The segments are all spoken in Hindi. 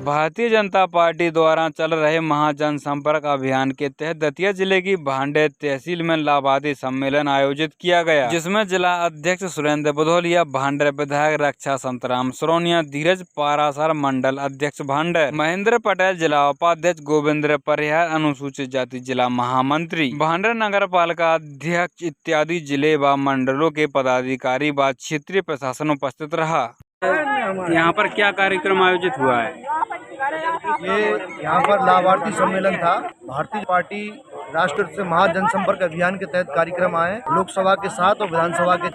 भारतीय जनता पार्टी द्वारा चल रहे महाजन संपर्क अभियान के तहत दतिया जिले की भांडे तहसील में लाभार्थी सम्मेलन आयोजित किया गया, जिसमें जिला अध्यक्ष सुरेंद्र भदौलिया, भांडे विधायक रक्षा संतराम सोरोनिया, धीरज पारासर, मंडल अध्यक्ष भांडे महेंद्र पटेल, जिला उपाध्यक्ष गोविंद परिहार, अनुसूचित जाति जिला महामंत्री भांडे, नगर पालिका अध्यक्ष इत्यादि जिले व मंडलों के पदाधिकारी व क्षेत्रीय प्रशासन उपस्थित रहा। यहाँ पर क्या कार्यक्रम आयोजित हुआ है? ये यहाँ पर लाभार्थी सम्मेलन था। भारतीय पार्टी राष्ट्र से महाजनसंपर्क अभियान के तहत कार्यक्रम आए। लोकसभा के साथ और विधानसभा के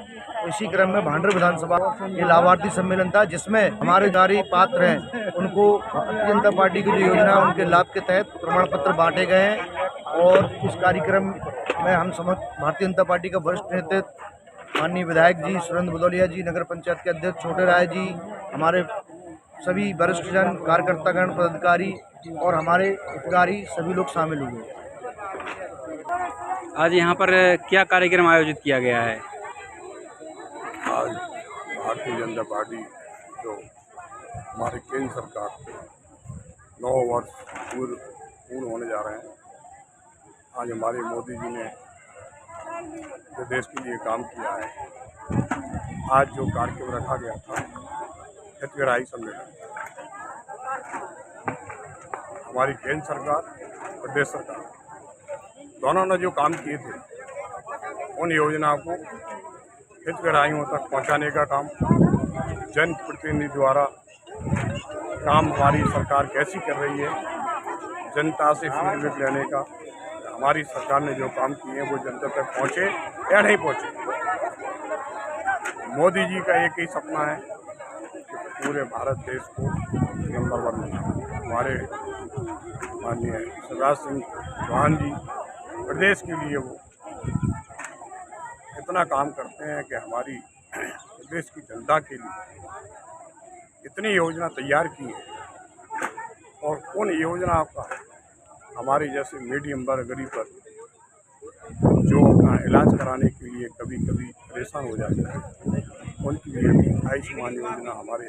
इसी क्रम में भांडर विधानसभा ये लाभार्थी सम्मेलन था, जिसमें हमारे जारी पात्र हैं उनको भारतीय जनता पार्टी की जो योजना है उनके लाभ के तहत प्रमाण पत्र बांटे गए हैं। और इस कार्यक्रम में हम भारतीय जनता पार्टी का वरिष्ठ नेतृत्व माननीय विधायक जी सुरेंद्र भदौलिया जी, नगर पंचायत के अध्यक्ष छोटे राय जी, हमारे सभी वरिष्ठ जन, कार्यकर्तागण, पदाधिकारी और हमारे अधिकारी सभी लोग शामिल हुए। आज यहाँ पर क्या कार्यक्रम आयोजित किया गया है? आज भारतीय जनता पार्टी जो हमारे केंद्र सरकार 9 वर्ष पूर्ण होने जा रहे हैं, आज हमारे मोदी जी ने जो देश के लिए काम किया है, आज जो कार्यक्रम रखा गया था हितग्राही सम्मेलन, हमारी केंद्र सरकार, प्रदेश सरकार दोनों ने जो काम किए थे उन योजनाओं को हितग्राहियों तक पहुंचाने का काम, जनप्रतिनिधि द्वारा काम हमारी सरकार कैसी कर रही है, जनता से फीडबैक लेने का, हमारी सरकार ने जो काम किए हैं वो जनता तक पहुँचे या नहीं पहुँचे। मोदी जी का एक ही सपना है कि पूरे भारत देश को नंबर 1 बनाना। हमारे माननीय शिवराज सिंह चौहान जी प्रदेश के लिए वो इतना काम करते हैं कि हमारी प्रदेश की जनता के लिए इतनी योजना तैयार की है। और उन योजनाओं का हमारे जैसे मीडियम वर्ग गरीब पर जो अपना इलाज कराने के लिए कभी कभी परेशान हो जाते थे, उनके लिए भी आयुष्मान योजना हमारे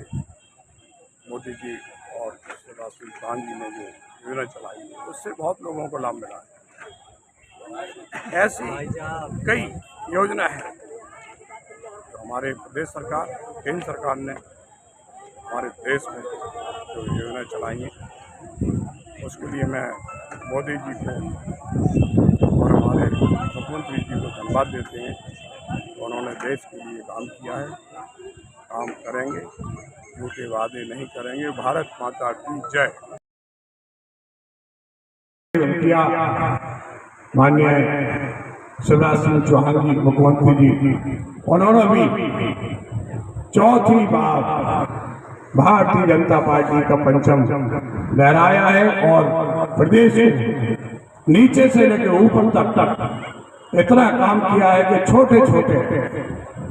मोदी जी और शिवराज सिंह चौहान जी ने जो योजना चलाई है उससे बहुत लोगों को लाभ मिला है। ऐसी कई योजना है जो हमारे प्रदेश सरकार, केंद्र सरकार ने हमारे देश में जो योजना चलाई है, उसके लिए मैं मोदी जी को और हमारे मुख्यमंत्री जी को धन्यवाद देते हैं। उन्होंने देश के लिए काम किया है, काम करेंगे, झूठे वादे नहीं करेंगे। भारत माता की जय। माननीय शिवराज सिंह चौहान जी मुख्यमंत्री जी, उन्होंने भी चौथी बार भारतीय जनता पार्टी का परचम लहराया है और प्रदेश नीचे से लेकर ऊपर तक इतना काम किया है कि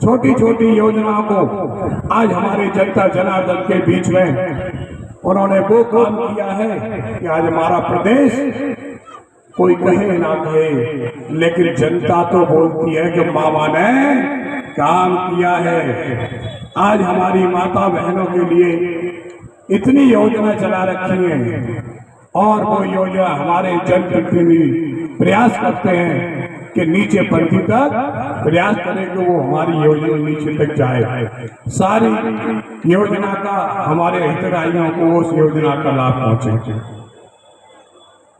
छोटी छोटी योजनाओं को आज हमारे जनता जनार्दन के बीच में उन्होंने वो काम किया है कि आज हमारा प्रदेश, कोई कहे ना कहे, लेकिन जनता तो बोलती है कि मामा ने काम किया है। आज हमारी माता बहनों के लिए इतनी योजना चला रखी है और वो योजना हमारे जनप्रतिनिधि प्रयास करते हैं कि नीचे पंक्ति तक प्रयास करें कि वो हमारी योजना नीचे तक जाए। सारी योजना का हमारे हितग्राहियों को उस योजना का लाभ पहुंचे।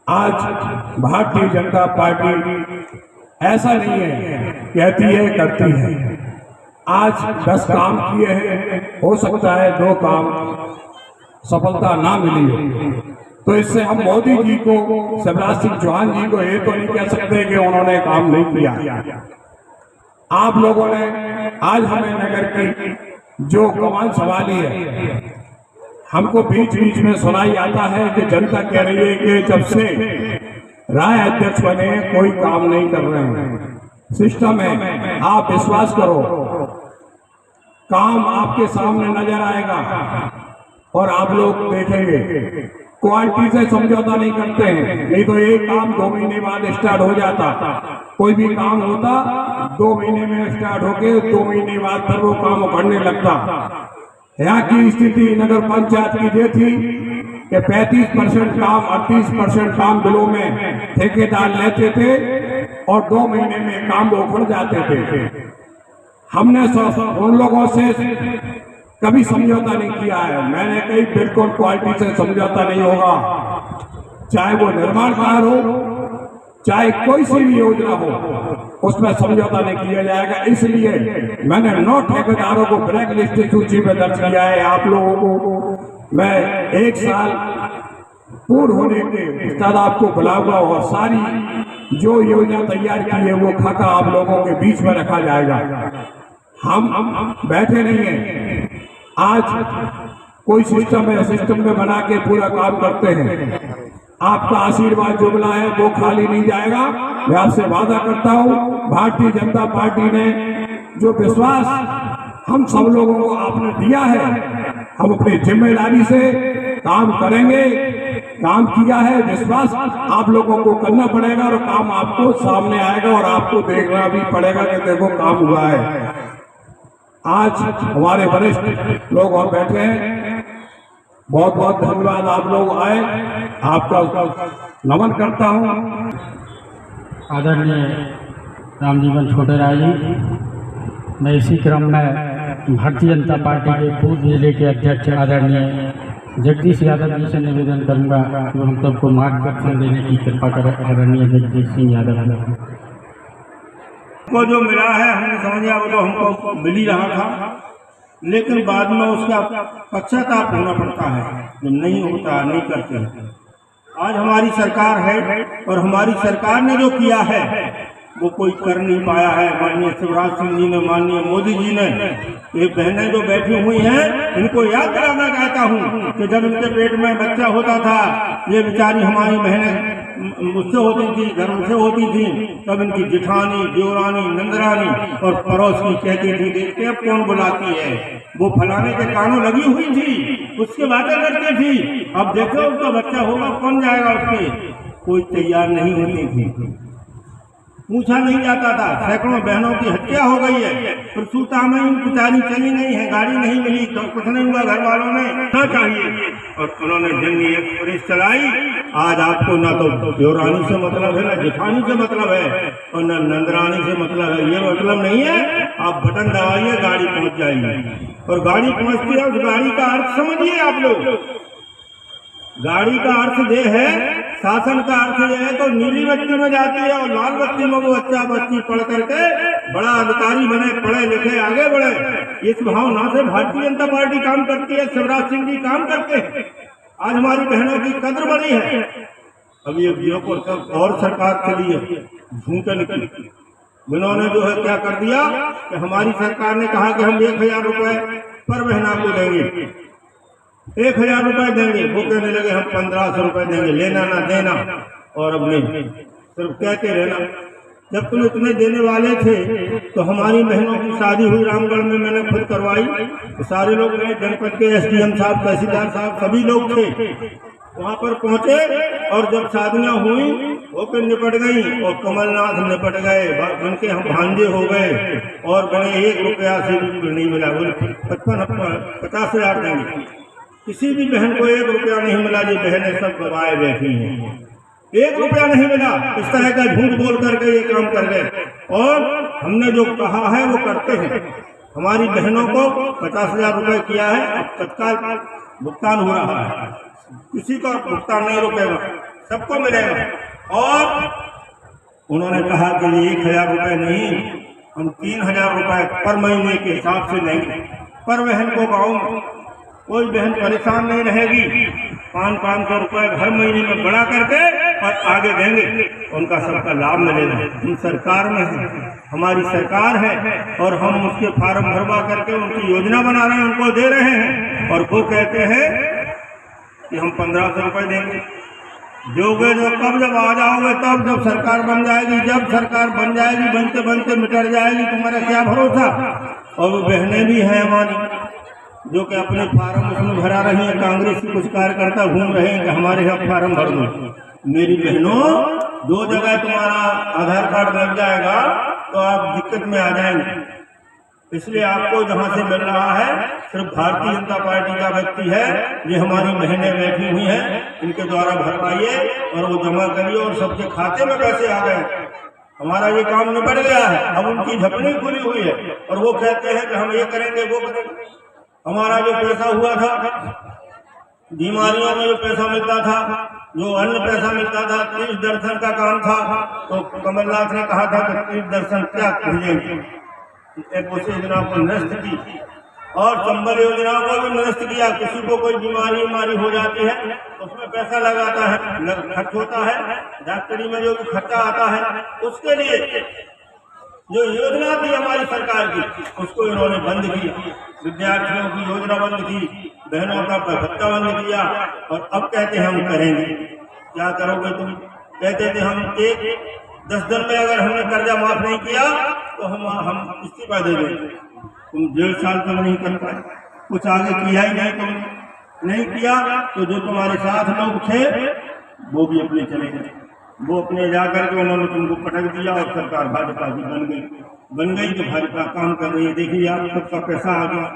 आज भारतीय जनता पार्टी ऐसा नहीं है कहती है करती है। आज 10 काम किए हैं, हो सकता है 2 काम सफलता ना मिली हो, तो इससे हम मोदी जी को, शिवराज सिंह चौहान जी को ये तो नहीं कह सकते कि उन्होंने काम नहीं किया। आप लोगों ने आज हमें नगर की जो कमान संभाली है, हमको बीच बीच में सुनाई आता है कि जनता कह रही है कि जब से राय अध्यक्ष बने कोई काम नहीं कर रहे हैं। सिस्टम है, आप विश्वास करो, काम आपके सामने नजर आएगा और आप लोग देखेंगे। क्वालिटी से समझौता नहीं करते हैं, नहीं तो एक काम 2 महीने बाद स्टार्ट हो जाता। कोई भी काम होता 2 महीने में स्टार्ट होके 2 महीने बाद फिर वो काम उखड़ने लगता। यहाँ की स्थिति नगर पंचायत की ये थी कि 35% काम 38% काम बिलों में ठेकेदार लेते थे और 2 महीने में काम उखड़ जाते थे। हमने उन लोगों से कभी समझौता नहीं किया है। मैंने कही बिल्कुल क्वालिटी से समझौता नहीं होगा, चाहे वो निर्माण कार्य हो, चाहे कोई सी भी योजना हो, उसमें समझौता नहीं किया जाएगा। इसलिए मैंने 9 ठेकेदारों को ब्लैक लिस्ट सूची में दर्ज किया है। आप लोगों को मैं 1 साल पूर्ण होने के बाद आपको बुलाऊंगा और सारी जो योजना तैयार की है वो खाका आप लोगों के बीच में रखा जाएगा। हम बैठे नहीं हैं, आज कोई सिस्टम है, सिस्टम में बना के पूरा काम करते हैं। आपका आशीर्वाद जो मिला है वो खाली नहीं जाएगा। मैं आपसे वादा करता हूं, भारतीय जनता पार्टी ने जो विश्वास हम सब लोगों को आपने दिया है, हम अपनी जिम्मेदारी से काम करेंगे। काम किया है, विश्वास आप लोगों को करना पड़ेगा और काम आपको सामने आएगा और आपको देखना भी पड़ेगा कि देखो काम हुआ है। आज हमारे वरिष्ठ लोग और बैठे हैं, बहुत बहुत धन्यवाद आप लोग आए, आपका नमन करता हूं। आदरणीय रामजीवन छोटेराय जी, मैं इसी क्रम में भारतीय जनता पार्टी के पूर्व जिले के अध्यक्ष आदरणीय जगदीश यादव जी से निवेदन करूंगा कि हम सबको मार्गदर्शन देने की कृपा करें। आदरणीय जगदीश सिंह यादव को जो मिला है हमने समझा वो तो हमको मिल ही रहा था, लेकिन बाद में उसका पश्चाताप होना पड़ता है जो नहीं होता, नहीं करते। आज हमारी सरकार है और हमारी सरकार ने जो किया है वो कोई कर नहीं पाया है। माननीय शिवराज सिंह जी ने, माननीय मोदी जी ने, ये बहनें जो बैठी हुई हैं इनको याद कराना चाहता हूँ कि जब इनके पेट में बच्चा होता था, ये बेचारी हमारी बहनें मुझसे होती थी, घर से होती थी, तब इनकी जिठानी, देवरानी, नंदरानी और पड़ोस की कहती थी देखते अब कौन बुलाती है, वो फलाने के कानों लगी हुई थी, उसके बातें करती थी। अब देखो उसका बच्चा होगा कौन जाएगा उसके, कोई तैयार नहीं होती थी, पूछा नहीं जाता था। सैकड़ों बहनों की हत्या हो गई है, प्रसूता में बेचारी चली नहीं है, गाड़ी नहीं मिली, तो कुछ नहीं हुआ, घर वालों ने ना चाहिए और उन्होंने दिल्ली एक्सप्रेस चलाई। आज आपको ना तो देवरानी से मतलब है, ना जिठानी से मतलब है और न नंदरानी से मतलब है। ये मतलब नहीं है, आप बटन दबाइए गाड़ी पहुंच जाएगी और गाड़ी पहुंचती है। उस गाड़ी का अर्थ समझिए आप लोग, गाड़ी का अर्थ ये है, शासन का अर्थ यह है तो नीली बत्ती में जाती है और लाल बत्ती में वो बच्चा बच्ची पढ़ करके बड़ा अधिकारी बने, पढ़े लिखे आगे बढ़े। इस भावना से भारतीय जनता पार्टी काम करती है, शिवराज सिंह जी काम करते हैं। आज हमारी बहनों की कद्र बढ़ी है। अभी एक और सरकार चली है, झूठे निकली, उन्होंने जो है क्या कर दिया कि हमारी सरकार ने कहा कि हम 1000 रुपए पर महीना को देंगे, 1000 रुपए देंगे। वो कहने लगे हम 1500 रुपए देंगे, लेना ना देना, और अब नहीं, सिर्फ कहते रहना। जब तुम इतने देने वाले थे तो हमारी बहनों की शादी हुई रामगढ़ में, मैंने खुद करवाई, तो सारे लोग गए, जनपद के SDM साहब, तहसीलदार साहब, सभी लोग थे, वहाँ पर पहुंचे और जब शादियां हुई वो फिर निपट गई और कमलनाथ निपट गए, उनके हम भांजे हो गए और बने 1 रुपया से भी नहीं मिला। बोले 50,000 देंगे, किसी भी बहन को 1 रुपया नहीं मिला। ये बहनें सब गवाए बैठी हैं, 1 रुपया नहीं मिला। इस तरह का झूठ बोल करके ये काम कर गए और हमने जो कहा है वो करते हैं। हमारी बहनों को 50,000 रुपए किया है, अब तत्काल भुगतान हो रहा है, किसी का भुगतान नहीं रुकेगा, सबको मिलेगा। और उन्होंने कहा कि 1000 रुपए नहीं, हम 3000 रुपए पर महीने के हिसाब से देंगे। पर बहन को गाँव में कोई बहन परेशान नहीं रहेगी, 500 रुपए हर महीने में बढ़ा करके और आगे देंगे, उनका सबका लाभ मिलेगा। हम सरकार में है, हमारी सरकार है और हम उसके फार्म भरवा करके उनकी योजना बना रहे हैं, उनको दे रहे हैं और वो कहते हैं कि हम 1500 रुपए देंगे। जोगे जो कब जब आ जाओगे तब, जब सरकार बन जाएगी, जब सरकार बन जाएगी, बनते बनते मिट जाएगी, तुम्हारा क्या भरोसा। और वो बहनें भी हैं हमारी जो कि अपने फार्म उसमें भरा रही है, कांग्रेस के कुछ कार्यकर्ता घूम रहे हैं कि हमारे यहाँ फार्म भर दो। मेरी बहनों, 2 जगह तुम्हारा आधार कार्ड लग जाएगा तो आप दिक्कत में आ जाएंगे। इसलिए आपको जहां से मिल रहा है सिर्फ भारतीय जनता पार्टी का व्यक्ति है। ये हमारी बहनें बैठी हुई हैं, इनके द्वारा भरवाइए और वो जमा करिए और सबके खाते में पैसे आ गए। हमारा ये काम निपट गया है। अब उनकी झपड़ी खुली हुई है और वो कहते हैं कि हम ये करेंगे वो करेंगे। हमारा जो पैसा हुआ था, बीमारियों में जो पैसा मिलता था, जो अन्य पैसा मिलता था, तीर्थ दर्शन का काम था, तो कमलनाथ ने कहा था कि तीर्थ दर्शन क्या भेजेंगे। योजना को निरस्त की और संबल योजना को भी निरस्त किया। किसी को कोई बीमारी हो जाती है तो उसमें पैसा लगाता है, खर्च होता है, डॉक्टरी में जो खर्चा आता है, उसके लिए जो योजना थी हमारी सरकार की उसको इन्होंने बंद किया। विद्यार्थियों की योजना बंद की, बहनों का भत्ता बंद किया और अब कहते हम करेंगे। क्या करोगे तुम? कहते थे हम 10 दिन में अगर हमने कर्जा माफ नहीं किया तो हम इस्तीफा दे देंगे। तुम 1.5 साल तक नहीं कर पाए, कुछ आगे किया ही नहीं, तुम नहीं किया तो जो तुम्हारे साथ लोग थे वो भी अपने चले गए। वो अपने जाकर के उन्होंने तुमको पटक दिया और सरकार भाजपा की बन गई तो भाजपा काम कर रही है। देखिए आप सबका पैसा आ गया,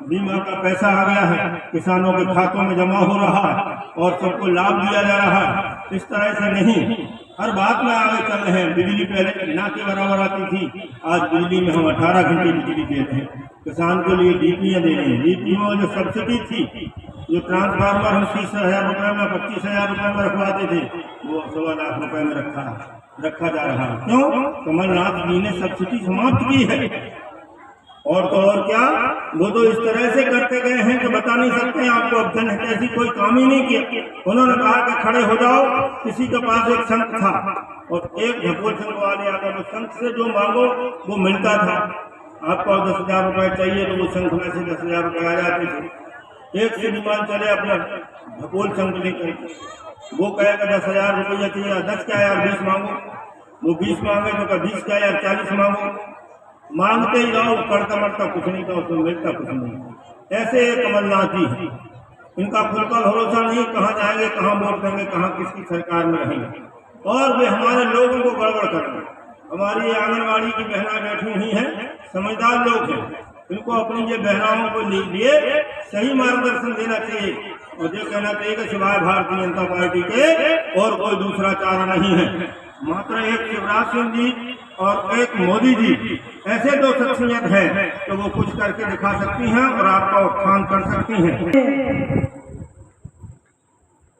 बीमा का पैसा आ गया है, किसानों के खातों में जमा हो रहा है और सबको लाभ दिया जा रहा है। इस तरह से नहीं, हर बात में आगे चल रहे हैं। बिजली पहले ना के बराबर आती थी, आज बिजली में हम 18 घंटे बिजली दे रहे हैं। किसान के लिए डीपीयाँ दे रहे हैं। डीपीओ में जो सब्सिडी थी, जो ट्रांसफार्मर हम 30,000 रुपये में 25,000 रुपये में रखवाते थे, वो 1.25 लाख रुपये में रखा जा रहा है। क्यों? कमलनाथ जी ने सब्सिडी समाप्त की है। और तो और क्या, वो तो इस तरह से करते गए हैं कि बता नहीं सकते आपको। अब जन ऐसी कोई काम ही नहीं किया। उन्होंने कहा कि खड़े हो जाओ। किसी के पास एक संत था और एक भगवत संघ वाले आकर संत से जो मांगो वो मिलता था। आपको 10,000 रुपये चाहिए तो वो संघ में से 10,000 रुपये आ जाते थे। एक श्रीमान चले अपना भगोल संघ लेकर, वो कहेगा 10,000 रुपया चाहिए, 10 क्या यार 20 मांगो। वो 20 मांगे तो 20 क्या यार 40 मांगो। मांगते ही रहो, करता मरता कुछ नहीं, तो उसमें मिलता कुछ नहीं। ऐसे कमलनाथ जी, इनका खुद का भरोसा नहीं, कहाँ जाएंगे, कहाँ वोट देंगे, कहाँ किसकी सरकार में रहेंगे। और वे हमारे लोगों को गड़बड़ कर रहे हैं। हमारी आंगनबाड़ी की बहना बैठी हुई हैं, समझदार लोग हैं, इनको अपनी ये बहनाओं को लिए सही मार्गदर्शन देना चाहिए। मुझे कहना चाहिए कि सिवाय भारतीय जनता पार्टी के और कोई दूसरा चारा नहीं है। मात्र एक शिवराज सिंह जी और एक मोदी जी, ऐसे 2 शख्सियत हैं तो वो कुछ करके दिखा सकती हैं और आपका उत्थान कर सकती हैं।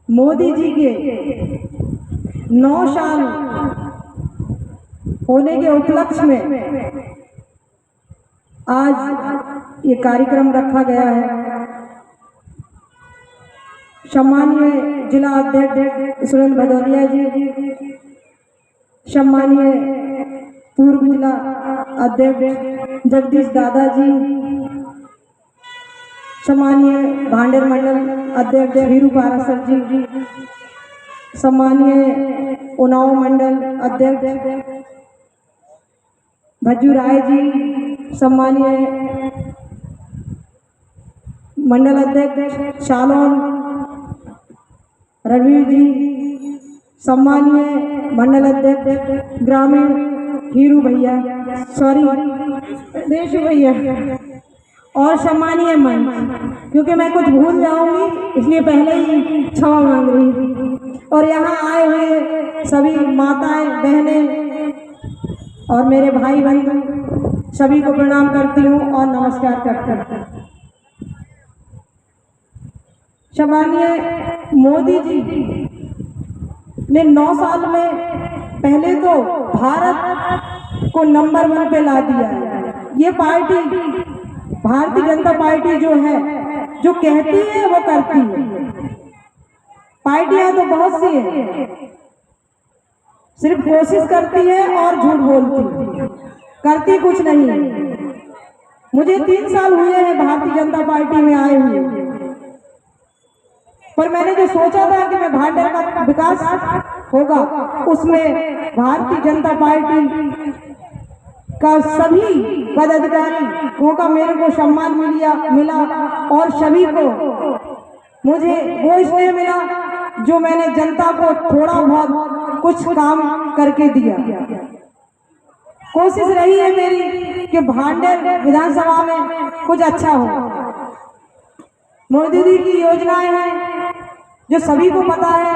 मोदी जी के 9 साल होने के उपलक्ष्य में आज ये कार्यक्रम रखा गया है। सम्मानीय जिला अध्यक्ष सुरेंद्र भदौरिया जी, सम्मानीय पूर्व जिला अध्यक्ष जगदीश दादा जी, सम्मानीय भांडेर मंडल अध्यक्ष वीरू पारासर जी, सम्मानीय उन्नाव मंडल अध्यक्ष भज्जू राय जी, सम्मानीय मंडल अध्यक्ष शालोन रवि जी, सम्मानीय मंडल अध्यक्ष ग्रामीण हीरू भैया, देशु भैया, और सम्मानीय मंच, क्योंकि मैं कुछ भूल जाऊंगी इसलिए पहले ही क्षमा मांग रही थी। और यहाँ आए हुए सभी माताएं, बहनें और मेरे भाई बहन सभी को प्रणाम करती हूँ और नमस्कार करती हूँ। सम्मानीय मोदी जी ने 9 साल में पहले तो भारत को नंबर 1 पे ला दिया है। ये पार्टी, भारतीय जनता पार्टी जो है, जो कहती है वो करती है। पार्टियां तो बहुत सी है, सिर्फ कोशिश करती है और झूठ बोलती है, करती कुछ नहीं। मुझे 3 साल हुए हैं भारतीय जनता पार्टी में आए हुए, पर मैंने जो सोचा था कि मैं भांडेर का विकास होगा, उसमें भारतीय जनता पार्टी का सभी पदाधिकारियों का मेरे को सम्मान मिला और सभी को मुझे वो इसलिए मिला जो मैंने जनता को थोड़ा बहुत कुछ काम करके दिया। कोशिश रही है मेरी कि भांडेर विधानसभा में कुछ अच्छा हो। मोदी जी की योजनाएं हैं जो सभी को पता है।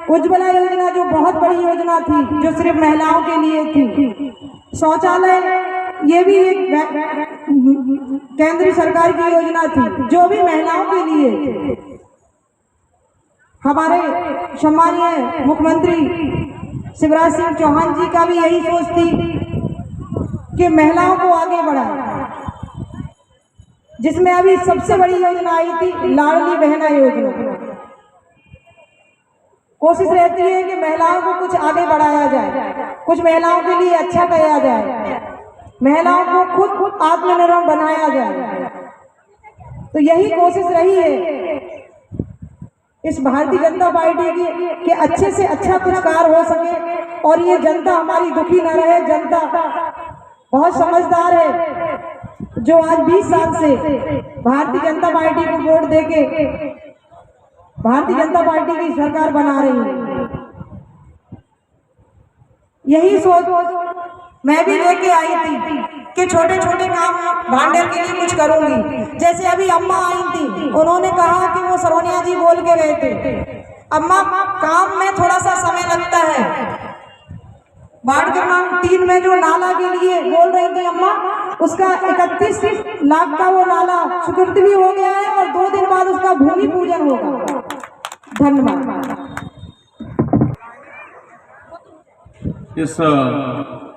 उज्ज्वला योजना जो बहुत बड़ी योजना थी, जो सिर्फ महिलाओं के लिए थी। शौचालय ये भी एक केंद्र सरकार की योजना थी जो भी महिलाओं के लिए थी। हमारे सम्मानीय मुख्यमंत्री शिवराज सिंह चौहान जी का भी यही सोच थी कि महिलाओं को आगे बढ़ाए, जिसमें अभी सबसे बड़ी योजना आई थी लाडली बहना योजना। कोशिश रहती है कि महिलाओं को कुछ आगे बढ़ाया जाए, कुछ महिलाओं के लिए अच्छा किया जाए, महिलाओं को खुद आत्मनिर्भर बनाया जाए। तो यही कोशिश रही है इस भारतीय जनता पार्टी की कि अच्छे से अच्छा कुछ कार्य हो सके और ये जनता हमारी दुखी न रहे। जनता बहुत समझदार है जो आज 20 साल से भारतीय जनता पार्टी को वोट देके भारतीय जनता पार्टी की सरकार बना रही है। यही सोच मैं भी लेके आई थी कि छोटे छोटे काम भांडेर के लिए कुछ करूंगी। जैसे अभी अम्मा आई थी, उन्होंने कहा कि वो सरोनिया जी बोल के गए थे, अम्मा काम में थोड़ा सा समय लगता है। वार्ड क्रमांक 3 में जो नाला के लिए बोल रही थी अम्मा, उसका 31 लाख का वो नाला स्वीकृत भी हो गया है और 2 दिन बाद उसका भूमि पूजन होगा। धन्यवाद। इस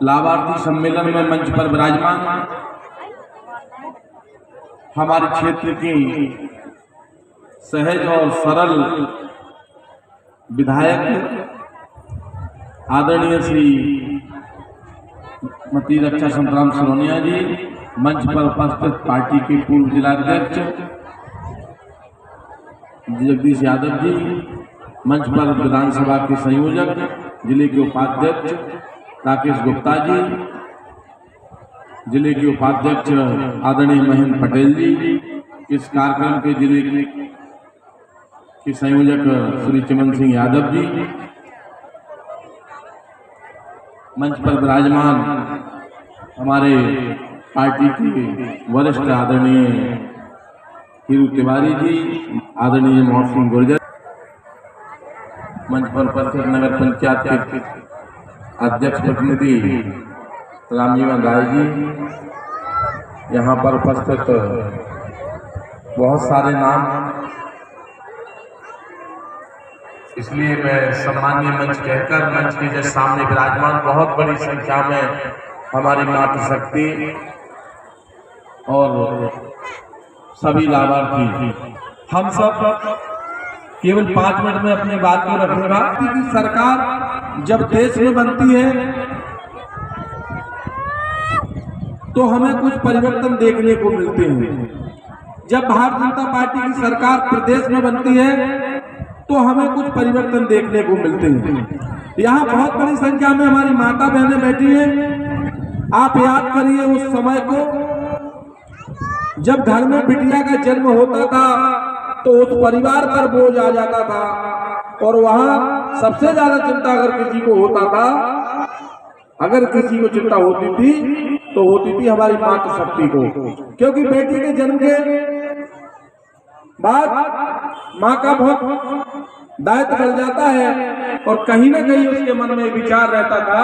लाभार्थी सम्मेलन में मंच पर विराजमान हमारे क्षेत्र की सहज और सरल विधायक आदरणीय श्री मती रक्षा संतराम सरोनिया जी, मंच पर उपस्थित पार्टी के पूर्व जिलाध्यक्ष जगदीश यादव जी, मंच पर विधानसभा के संयोजक जिले के उपाध्यक्ष राकेश गुप्ता जी, जिले के उपाध्यक्ष आदरणीय महेंद्र पटेल जी, इस कार्यक्रम के जिले के संयोजक श्री चमन सिंह यादव जी, मंच पर विराजमान हमारे पार्टी के वरिष्ठ आदरणीय हीरू तिवारी जी, आदरणीय मोहन सिंह गुर्जर, मंच पर उपस्थित नगर पंचायत के अध्यक्ष प्रतिनिधि रामजीवन राय जी, यहाँ पर उपस्थित बहुत सारे नाम, इसलिए मैं सम्मानीय मंच कहकर मंच के जैसे सामने विराजमान बहुत बड़ी संख्या में हमारी मातृशक्ति और सभी लाभार्थी, हम सब केवल 5 मिनट में अपनी बात को रखूंगा कि सरकार जब देश में बनती है तो हमें कुछ परिवर्तन देखने को मिलते हैं। जब भारतीय जनता पार्टी की सरकार प्रदेश में बनती है तो हमें कुछ परिवर्तन देखने को मिलते हैं। यहाँ बहुत बड़ी संख्या में हमारी माता बहनें बैठी हैं। आप याद करिए उस समय को जब घर में बिटिया का जन्म होता था तो उस परिवार पर बोझ आ जाता था और वहाँ सबसे ज्यादा चिंता अगर किसी को होता था, अगर किसी को चिंता होती थी तो होती थी हमारी मातृशक्ति को, क्योंकि बेटी के जन्म के बाद माँ का बहुत दायित्व बढ़ जाता है और कहीं ना कहीं उसके मन में विचार रहता था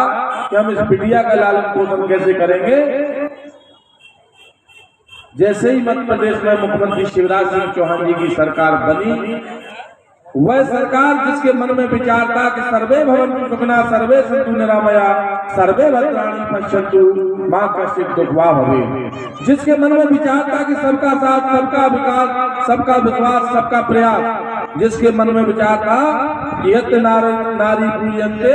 कि हम इस बिटिया का लालन पोषण कैसे करेंगे। जैसे ही मध्य प्रदेश में मुख्यमंत्री शिवराज सिंह चौहान जी की सरकार बनी, वह सरकार जिसके मन में विचार था कि सर्वे भवन्तु सुखिनः सर्वे सन्तु निरामया सर्वे भद्राणि पश्यन्तु मां कश्चित् दुःखभाग् भवेत्, जिसके मन में विचार था कि सबका साथ, सबका विकास, सबका विश्वास, सबका प्रयास, जिसके मन में विचार था कि यत् नारी पूज्यन्ते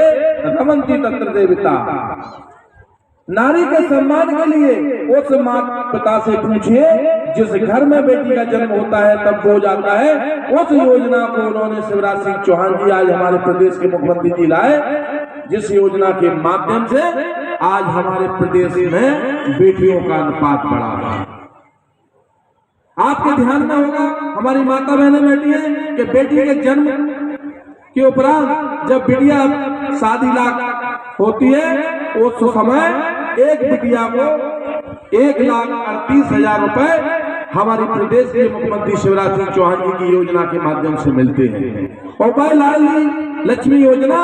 रमन्ति तत्र देवता, नारी के सम्मान के लिए उस माता पिता से पूछिए जिस घर में बेटी का जन्म होता है तब हो जाता है। उस योजना को उन्होंने शिवराज सिंह चौहान जी आज हमारे प्रदेश के मुख्यमंत्री जी लाए, जिस योजना के माध्यम से आज हमारे प्रदेश में बेटियों का अनुपात बढ़ा। आपके ध्यान में होगा हमारी माता बहनें बैठी हैं कि बेटी के जन्म के उपरांत जब बिटिया शादी लाख होती है उस समय एक बिटिया को 1,38,000 रुपए हमारे प्रदेश के मुख्यमंत्री शिवराज सिंह चौहान जी की योजना के माध्यम से मिलते हैं। और भाई लाडली लक्ष्मी योजना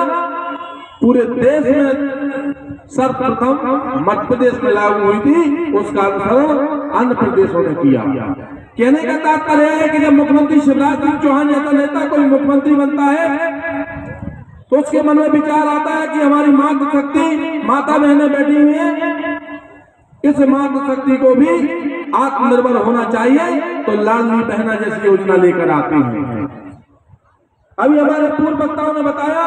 पूरे देश में सर्वप्रथम मध्य प्रदेश में लागू हुई थी, उसका अनुसरण अन्य प्रदेशों ने किया। कहने का तात्पर्य है कि जब मुख्यमंत्री शिवराज सिंह चौहान जैसा नेता कोई मुख्यमंत्री बनता है तो उसके मन में विचार आता है कि हमारी मातृशक्ति माता बहनें बैठी हुई हैं, इस मातृशक्ति को भी आत्मनिर्भर होना चाहिए, तो लाडली बहना जैसी योजना लेकर आते हैं। अभी हमारे पूर्व वक्ताओं ने बताया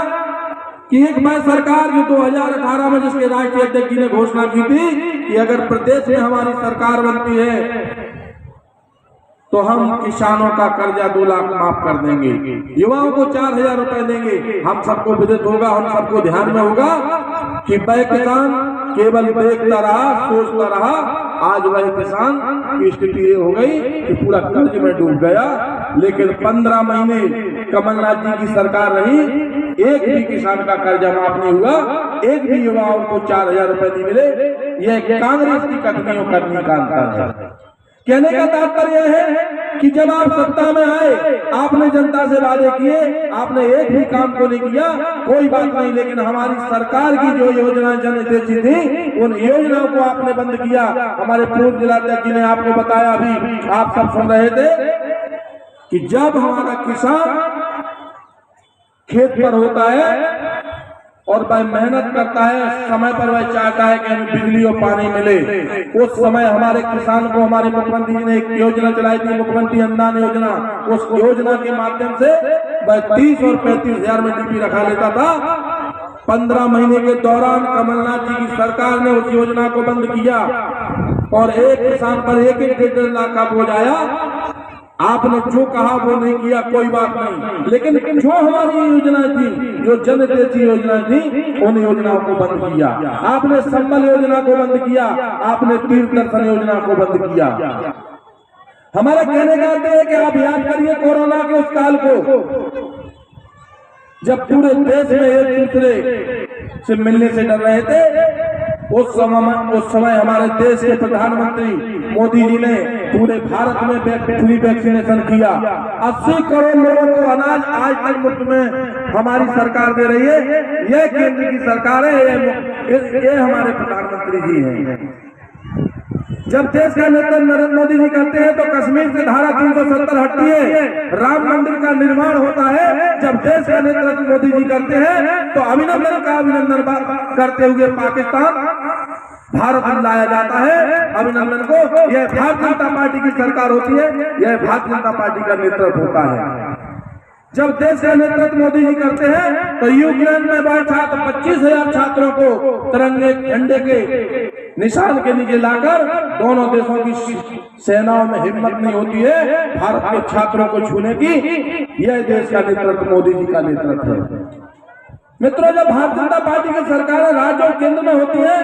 कि एक बार सरकार जो 2018 में जिसके राष्ट्रीय अध्यक्ष जी ने घोषणा की थी कि अगर प्रदेश में हमारी सरकार बनती है तो हम किसानों का कर्जा 2 लाख माफ कर देंगे, युवाओं को 4,000 रुपए देंगे। हम सबको विदित होगा, हम सबको ध्यान में होगा कि वह किसान केवल देखता रहा, सोचता रहा, आज वह किसान की स्थिति ये हो गई कि पूरा कर्ज में डूब गया। लेकिन 15 महीने कमलनाथ जी की सरकार रही, एक भी किसान का कर्जा माफ नहीं हुआ, एक भी युवाओं को 4,000 रुपए नहीं मिले। यह कांग्रेस की कथनियों करने का अंतर है। कहने का तात्पर्य है कि जब आप सत्ता में आए, आपने जनता से वादे किए, आपने एक भी काम को नहीं किया, कोई बात नहीं, लेकिन हमारी सरकार की जो योजना जनहितैषी थी उन योजनाओं को आपने बंद किया। हमारे पूर्व जिलाध्यक्ष जी ने आपको बताया, अभी आप सब सुन रहे थे कि जब हमारा किसान खेत पर होता है और वह मेहनत करता है, समय पर वह चाहता है कि हमें बिजली और पानी मिले, उस समय हमारे किसान को हमारे मुख्यमंत्री जी ने एक योजना चलाई थी, मुख्यमंत्री अनुदान योजना। उस योजना के माध्यम से वह 30 और 35,000 में डीपी रखा लेता था। 15 महीने के दौरान कमलनाथ जी की सरकार ने उस योजना को बंद किया और एक किसान पर 1-1.5 लाख का बोझ आया। आपने जो कहा वो नहीं किया, कोई बात नहीं, लेकिन जो हमारी योजना थी, जो जनहितैषी योजना थी, उन योजनाओं को बंद किया। आपने संबल योजना को बंद किया, आपने तीर्थ दर्शन योजना को बंद किया। हमारा कहने का अर्थ है कि आप याद करिए कोरोना के उस काल को, जब पूरे देश में एक दूसरे से मिलने से डर रहे थे। उस समय हमारे देश के प्रधानमंत्री मोदी जी ने पूरे भारत में फ्री वैक्सीनेशन किया। 80 करोड़ लोगों को अनाज आज तक मुफ्त में हमारी सरकार दे रही है। यह केंद्र की सरकार है, ये हमारे प्रधानमंत्री जी हैं। जब देश का नेतृत्व नरेंद्र मोदी जी करते हैं तो कश्मीर से धारा 370 हटती है, राम मंदिर का निर्माण होता है। जब देश का नेतृत्व मोदी जी करते हैं तो अभिनंदन का अभिनंदन करते हुए पाकिस्तान भारत में लाया जाता है अभिनंदन को। यह भारतीय जनता पार्टी की सरकार होती है, यह भारतीय जनता पार्टी का नेतृत्व होता है। जब देश का नेतृत्व मोदी जी करते हैं तो यूक्रेन में बैठा 25,000 छात्रों को तिरंगे झंडे के निशान के नीचे लाकर दोनों देशों की सेनाओं में हिम्मत नहीं होती है भारत के छात्रों को छूने की। यह देश का नेतृत्व मोदी जी का नेतृत्व है। मित्रों, जब भारतीय जनता पार्टी की सरकार राज्य और केंद्र में होती है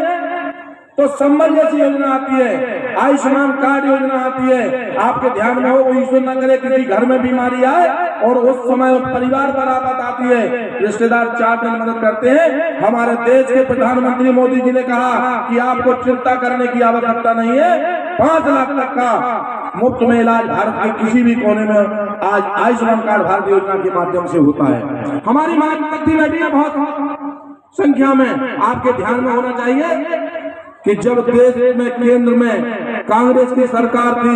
तो संबल जैसी योजना आती है, आयुष्मान कार्ड योजना आती है। आपके ध्यान में हो, वो ईश्वर न करे किसी घर में बीमारी आए और उस समय परिवार पर आफत आती है, रिश्तेदार 4 दिन मदद करते हैं। हमारे देश के प्रधानमंत्री मोदी जी ने कहा कि आपको चिंता करने की आवश्यकता नहीं है, 5 लाख तक का मुफ्त में इलाज भारत के किसी भी कोने में आज आयुष्मान कार्ड भारत योजना के माध्यम से होता है। हमारी मातृशक्ति बैठी है बहुत संख्या में। आपके ध्यान में होना चाहिए कि जब देश में केंद्र में कांग्रेस की सरकार थी,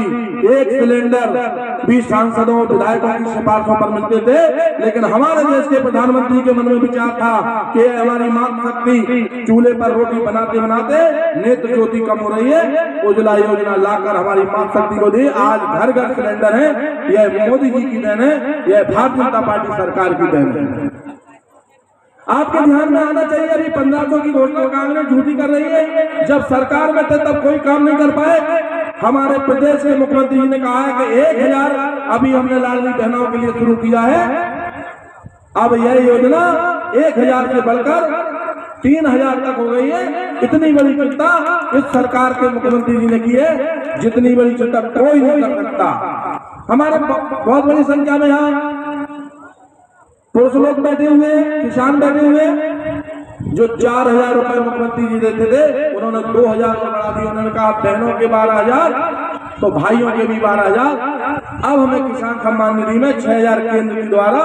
एक सिलेंडर 20 सांसदों विधायकों की सिफारिशों पर मिलते थे, लेकिन हमारे देश के प्रधानमंत्री के मन में विचार था कि हमारी मातृशक्ति चूल्हे पर रोटी बनाते बनाते नेत्र ज्योति कम हो रही है, उज्ज्वला योजना लाकर हमारी मातृशक्ति को दी। आज घर घर सिलेंडर है। यह मोदी जी की देन है, यह भारतीय जनता पार्टी सरकार की देन है। आपके ध्यान में आना चाहिए, अभी 1500 की घोषणा कांग्रेस झूठी कर रही है। जब सरकार में थे तब कोई काम नहीं कर पाए। हमारे प्रदेश के मुख्यमंत्री जी ने कहा है कि 1,000 अभी हमने लाडली बहनों के लिए शुरू किया है। अब यह योजना 1,000 से बढ़कर 3,000 तक हो गई है। इतनी बड़ी चिंता इस सरकार के मुख्यमंत्री जी ने की है, जितनी बड़ी चिंता कोई नहीं कर सकता। हमारे बहुत बड़ी संख्या में यहाँ पुरुष लोग बैठे हुए, किसान बैठे हुए, जो 4,000 रुपए मुख्यमंत्री जी देते थे उन्होंने 2,000 को बढ़ा दिया। उन्होंने कहा बहनों के 12,000 तो भाइयों के भी 12,000। अब हमें किसान सम्मान निधि में 6,000 केंद्र के द्वारा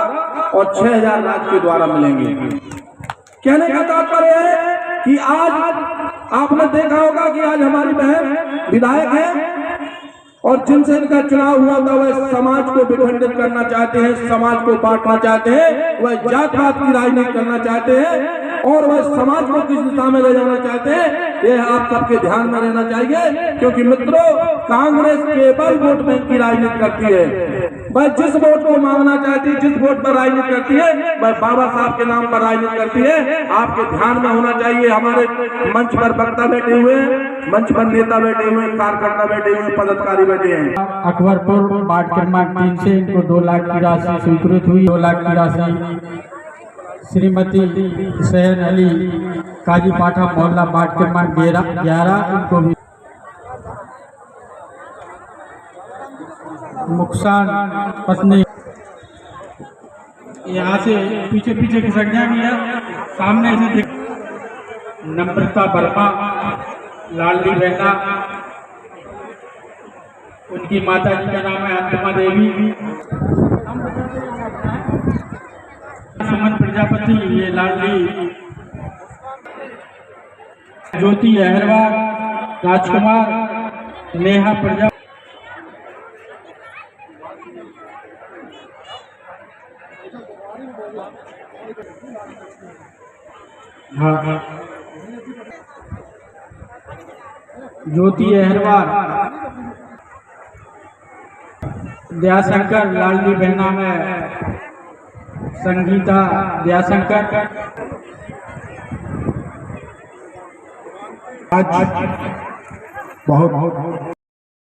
और 6,000 राज्य के द्वारा मिलेंगे। कहने का तात्पर्य है कि आज आपने देखा होगा कि आज हमारी बहन विधायक है और जिनसे इनका चुनाव हुआ था वह समाज को विखंडित करना चाहते हैं, समाज को बांटना चाहते हैं, वह जात पात की राजनीति करना चाहते हैं और वह समाज को किस दिशा में ले जाना चाहते हैं, यह आप सबके ध्यान में रहना चाहिए। क्योंकि मित्रों, कांग्रेस केवल वोट बैंक की राजनीति करती है। वह जिस वोट को मांगना चाहती है, जिस वोट पर राजनीति करती है, वह बाबा साहब के नाम पर राजनीति करती है। आपके ध्यान में होना चाहिए। हमारे मंच पर वक्ता बैठे हुए, मंच पर नेता बैठे हुए, कार्यकर्ता बैठे हुए, पदाधिकारी बैठे हैं। अकबरपुर वार्ड क्रमांक 3 से इनको 2 लाख की राशि स्वीकृत हुई। 2 लाख की राशि श्रीमती सहन अली काजीपाठा मोहल्ला वार्ड क्रमांक 11 इनको भी। मुक्सान पत्नी यहाँ से पीछे पीछे की संज्ञा किया, सामने से नम्रता वर्मा, लाडली बहना, उनकी माता जी का नाम है अंतिमा देवी, सुमन प्रजापति, ये लाडली ज्योति अहरवाल, राजकुमार, नेहा प्रजा। हाँ, ज्योति अहरवाल, दयाशंकर, लाडली बहना में संगीता दयाशंकर। आज बहुत